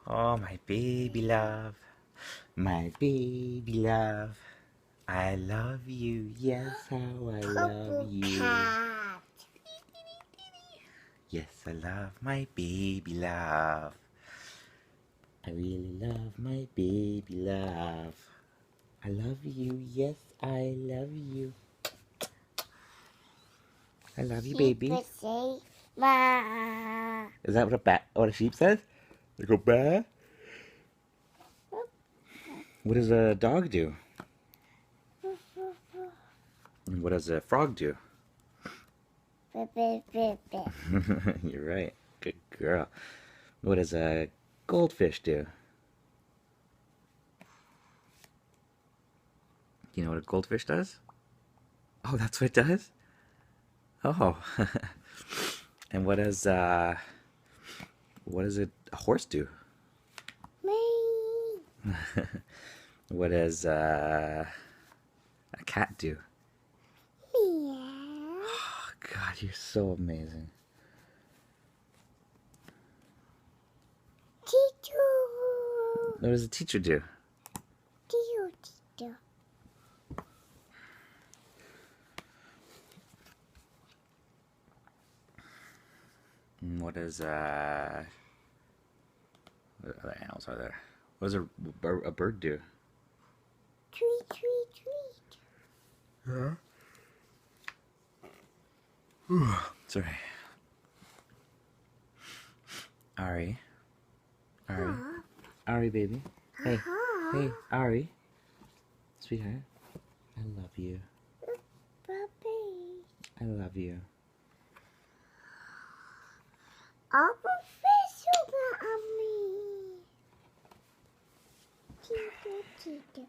Oh, my baby love. My baby love. I love you. Yes, how I love you. Cat. Yes, I love my baby love. I really love my baby love. I love you. Yes, I love you. I love you, baby. Sheep say, "Ma." Is that what a sheep says? They go bah. What does a dog do? And what does a frog do? Beep, beep, beep, beep. You're right. Good girl. What does a goldfish do? You know what a goldfish does? Oh, that's what it does? Oh. And what does a horse do? Me. What does a cat do? Meow. Oh, God, you're so amazing. Titu. What does a teacher do? Titu, titu. And what does what other animals are there? What does a bird do? Tweet, tweet, tweet. Yeah. Sorry. Ari. Ari. Huh? Ari, baby. Hey. Uh-huh. Hey, Ari. Sweetheart. I love you. Puppy. I love you. Apa fish over on me? Titu, titu.